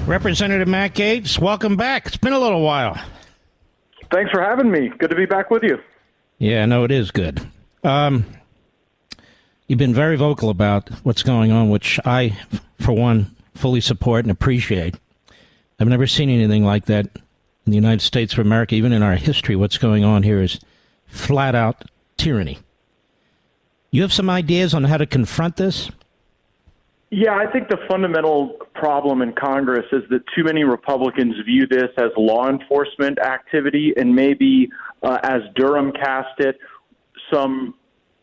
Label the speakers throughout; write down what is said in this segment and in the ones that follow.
Speaker 1: Representative Matt Gaetz, welcome back. It's been a little while.
Speaker 2: Thanks for having me. Good to be back with you.
Speaker 1: Yeah, no, it is good. You've been very vocal about what's going on, which I, for one, fully support and appreciate. I've never seen anything like that in the United States of America. Even in our history, what's going on here is flat-out tyranny. You have some ideas on how to confront this?
Speaker 2: Yeah, I think the fundamental problem in Congress is that too many Republicans view this as law enforcement activity, and maybe, as Durham cast it, some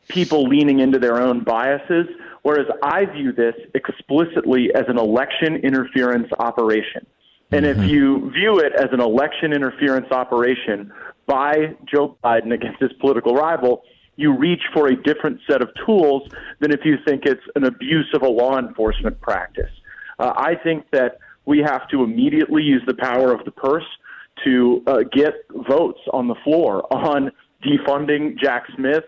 Speaker 2: people leaning into their own biases, whereas I view this explicitly as an election interference operation. And if you view it as an election interference operation by Joe Biden against his political rival, you reach for a different set of tools than if you think it's an abuse of a law enforcement practice. I think that we have to immediately use the power of the purse to get votes on the floor on defunding Jack Smith,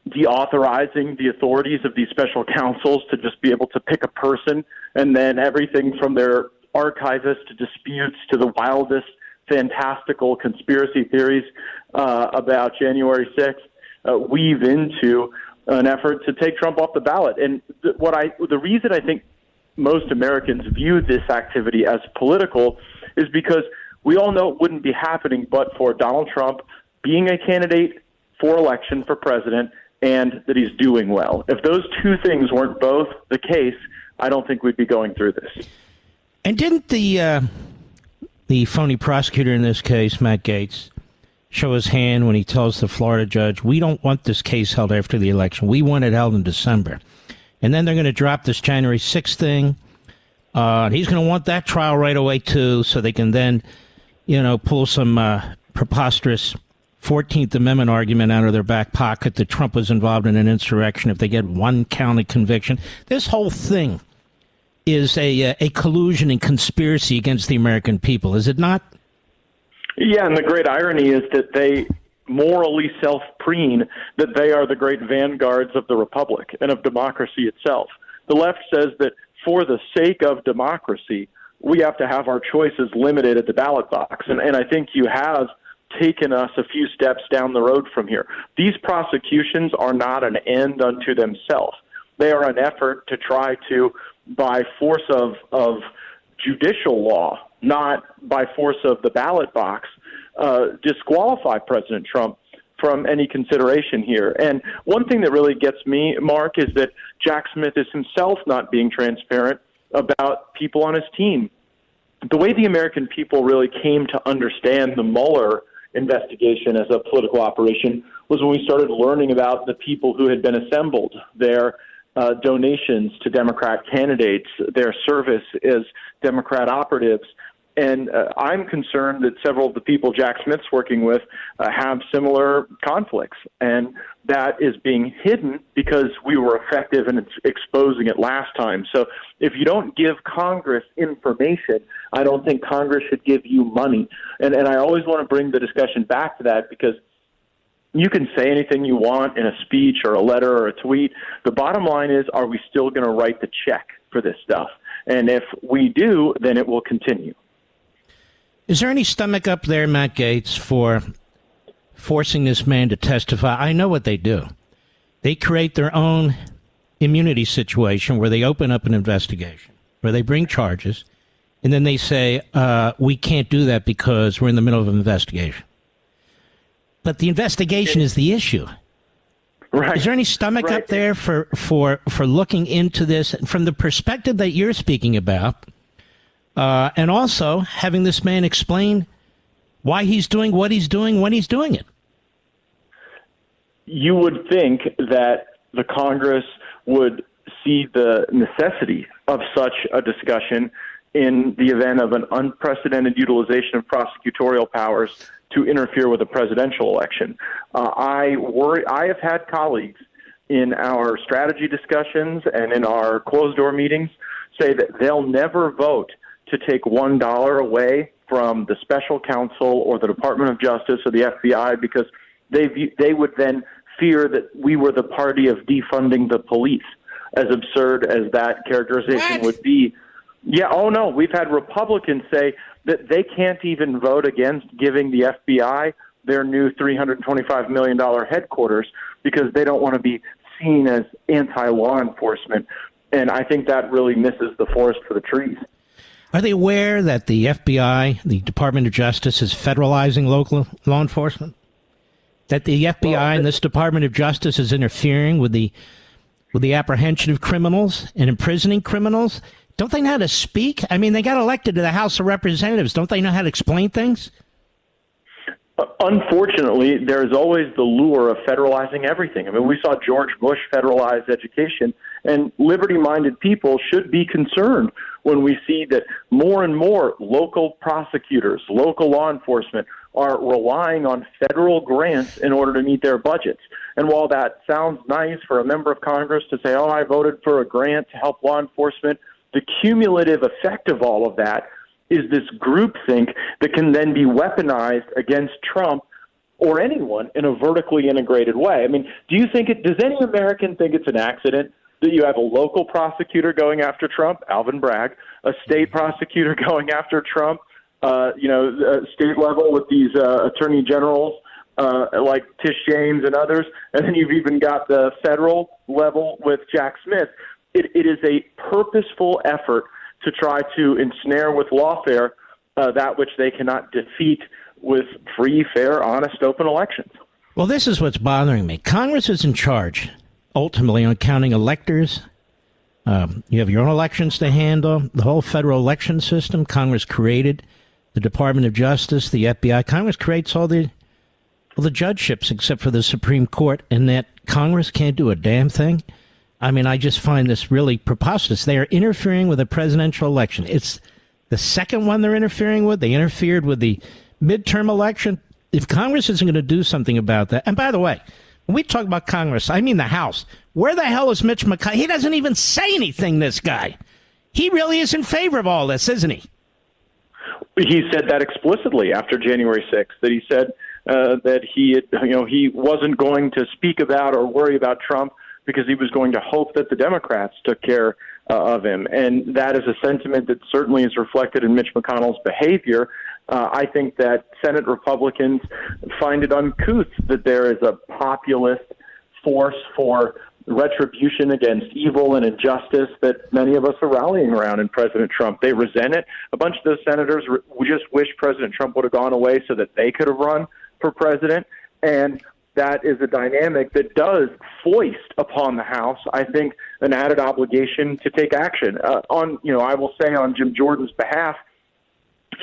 Speaker 2: deauthorizing the authorities of these special counsels to just be able to pick a person, and then everything from their archivist to disputes to the wildest fantastical conspiracy theories about January 6th. Weave into an effort to take Trump off the ballot. And the reason I think most Americans view this activity as political is because we all know it wouldn't be happening but for Donald Trump being a candidate for election for president and that he's doing well. If those two things weren't both the case, I don't think we'd be going through this.
Speaker 1: And didn't the phony prosecutor in this case, Matt Gaetz, show his hand when he tells the Florida judge, we don't want this case held after the election. We want it held in December. And then they're going to drop this January 6th thing. He's going to want that trial right away, too, so they can then, pull some preposterous 14th Amendment argument out of their back pocket that Trump was involved in an insurrection if they get one count of conviction. This whole thing is a collusion and conspiracy against the American people, is it not?
Speaker 2: Yeah, and the great irony is that they morally self-preen that they are the great vanguards of the republic and of democracy itself. The left says that for the sake of democracy, we have to have our choices limited at the ballot box. And I think you have taken us a few steps down the road from here. These prosecutions are not an end unto themselves. They are an effort to try to, by force of judicial law, not by force of the ballot box, disqualify President Trump from any consideration here. And one thing that really gets me, Mark, is that Jack Smith is himself not being transparent about people on his team. The way the American people really came to understand the Mueller investigation as a political operation was when we started learning about the people who had been assembled, their donations to Democrat candidates, their service as Democrat operatives. And I'm concerned that several of the people Jack Smith's working with have similar conflicts. And that is being hidden because we were effective in exposing it last time. So if you don't give Congress information, I don't think Congress should give you money. And I always want to bring the discussion back to that because you can say anything you want in a speech or a letter or a tweet. The bottom line is, are we still going to write the check for this stuff? And if we do, then it will continue.
Speaker 1: Is there any stomach up there, Matt Gaetz, for forcing this man to testify? I know what they do. They create their own immunity situation where they open up an investigation, where they bring charges, and then they say, we can't do that because we're in the middle of an investigation. But the investigation is the issue. Right. Is there any stomach up there for looking into this from the perspective that you're speaking about? And also having this man explain why he's doing what he's doing when he's doing it.
Speaker 2: You would think that the Congress would see the necessity of such a discussion in the event of an unprecedented utilization of prosecutorial powers to interfere with a presidential election. I have had colleagues in our strategy discussions and in our closed-door meetings say that they'll never vote to take $1 away from the special counsel or the Department of Justice or the FBI because they would then fear that we were the party of defunding the police. As absurd as that characterization would be, Yeah, oh no, we've had Republicans say that they can't even vote against giving the FBI their new $325 million headquarters because they don't want to be seen as anti-law enforcement. And I think that really misses the forest for the trees.
Speaker 1: Are they aware that the FBI, the Department of Justice, is federalizing local law enforcement? That the FBI and this Department of Justice is interfering with the apprehension of criminals and imprisoning criminals? Don't they know how to speak? I mean, they got elected to the House of Representatives. Don't they know how to explain things?
Speaker 2: Unfortunately, there's always the lure of federalizing everything. I mean, we saw George Bush federalize education, and liberty-minded people should be concerned when we see that more and more local prosecutors, local law enforcement are relying on federal grants in order to meet their budgets. And while that sounds nice for a member of Congress to say, oh, I voted for a grant to help law enforcement, the cumulative effect of all of that is this groupthink that can then be weaponized against Trump or anyone in a vertically integrated way. I mean, does any American think it's an accident that you have a local prosecutor going after Trump, Alvin Bragg, a state prosecutor going after Trump, state level with these attorney generals like Tish James and others, and then you've even got the federal level with Jack Smith. It is a purposeful effort to try to ensnare with lawfare that which they cannot defeat with free, fair, honest, open elections.
Speaker 1: Well, this is what's bothering me. Congress is in charge, ultimately, on counting electors. You have your own elections to handle. The whole federal election system, Congress created the Department of Justice, the FBI. Congress creates all the judgeships except for the Supreme Court, and that Congress can't do a damn thing. I mean, I just find this really preposterous. They are interfering with a presidential election. It's the second one they're interfering with. They interfered with the midterm election. If Congress isn't going to do something about that, and by the way, when we talk about Congress, I mean the House. Where the hell is Mitch McConnell? He doesn't even say anything, this guy. He really is in favor of all this, isn't he?
Speaker 2: He said that explicitly after January 6th, that he said that he wasn't going to speak about or worry about Trump because he was going to hope that the Democrats took care of him. And that is a sentiment that certainly is reflected in Mitch McConnell's behavior. I think that Senate Republicans find it uncouth that there is a populist force for retribution against evil and injustice that many of us are rallying around in President Trump. They resent it. A bunch of those senators just wish President Trump would have gone away so that they could have run for president. And that is a dynamic that does foist upon the House, I think, an added obligation to take action. I will say on Jim Jordan's behalf,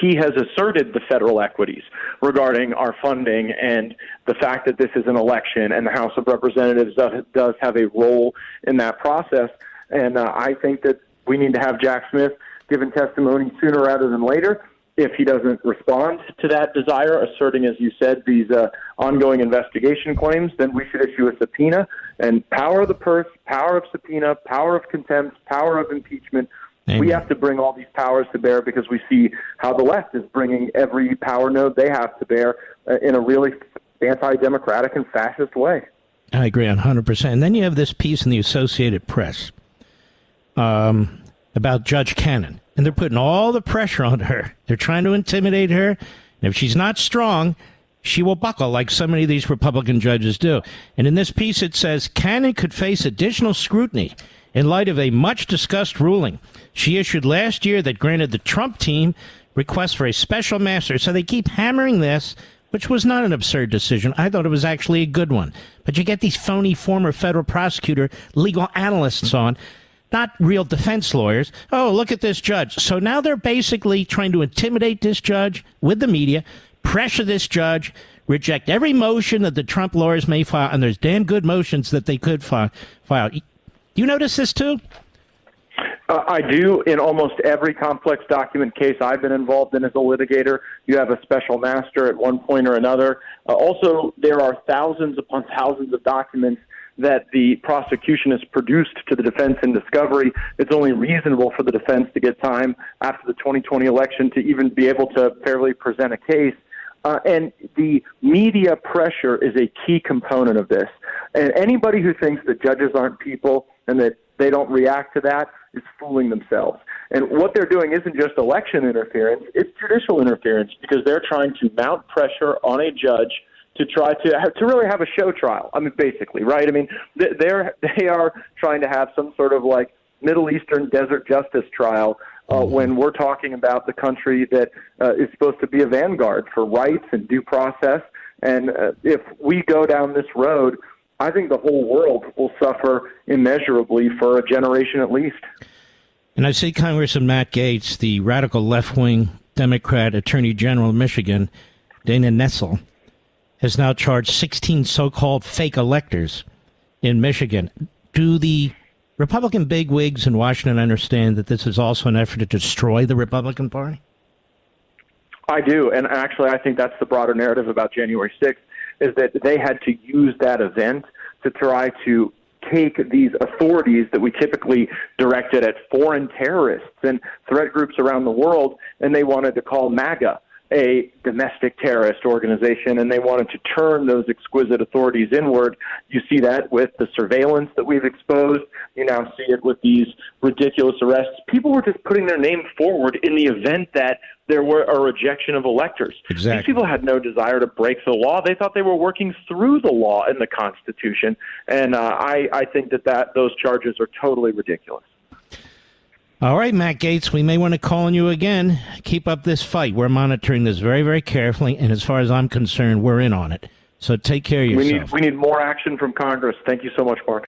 Speaker 2: he has asserted the federal equities regarding our funding and the fact that this is an election and the House of Representatives does have a role in that process. And I think that we need to have Jack Smith given testimony sooner rather than later. If he doesn't respond to that desire, asserting, as you said, these ongoing investigation claims, then we should issue a subpoena. And power of the purse, power of subpoena, power of contempt, power of impeachment. Amen. We have to bring all these powers to bear because we see how the left is bringing every power node they have to bear in a really anti-democratic and fascist way.
Speaker 1: I agree 100%. And then you have this piece in the Associated Press about Judge Cannon. And they're putting all the pressure on her. They're trying to intimidate her. And if she's not strong, she will buckle like so many of these Republican judges do. And in this piece, it says, Cannon could face additional scrutiny in light of a much-discussed ruling she issued last year that granted the Trump team requests for a special master. So they keep hammering this, which was not an absurd decision. I thought it was actually a good one. But you get these phony former federal prosecutor legal analysts on, not real defense lawyers. Oh, look at this judge. So now they're basically trying to intimidate this judge with the media, pressure this judge, reject every motion that the Trump lawyers may file, and there's damn good motions that they could file. Do you notice this too?
Speaker 2: I do. In almost every complex document case I've been involved in as a litigator, you have a special master at one point or another. Also, there are thousands upon thousands of documents that the prosecution has produced to the defense in discovery. It's only reasonable for the defense to get time after the 2020 election to even be able to fairly present a case. And the media pressure is a key component of this. And anybody who thinks that judges aren't people and that they don't react to that is fooling themselves. And what they're doing isn't just election interference, it's judicial interference, because they're trying to mount pressure on a judge to try to really have a show trial. I mean, basically, right? I mean, they are trying to have some sort of like Middle Eastern desert justice trial when we're talking about the country that is supposed to be a vanguard for rights and due process. And if we go down this road, I think the whole world will suffer immeasurably for a generation at least.
Speaker 1: And I see Congressman Matt Gaetz, the radical left-wing Democrat Attorney General of Michigan, Dana Nessel, has now charged 16 so-called fake electors in Michigan. Do the Republican bigwigs in Washington understand that this is also an effort to destroy the Republican Party?
Speaker 2: I do, and actually I think that's the broader narrative about January 6th, is that they had to use that event to try to take these authorities that we typically directed at foreign terrorists and threat groups around the world, and they wanted to call MAGA a domestic terrorist organization, and they wanted to turn those exquisite authorities inward. You see that with the surveillance that we've exposed. You now see it with these ridiculous arrests. People were just putting their name forward in the event that there were a rejection of electors.
Speaker 1: Exactly.
Speaker 2: These people had no desire to break the law. They thought they were working through the law and the Constitution, and I think that those charges are totally ridiculous.
Speaker 1: All right, Matt Gaetz, we may want to call on you again. Keep up this fight. We're monitoring this very, very carefully, and as far as I'm concerned, we're in on it. So take care of yourself.
Speaker 2: We need more action from Congress. Thank you so much, Mark.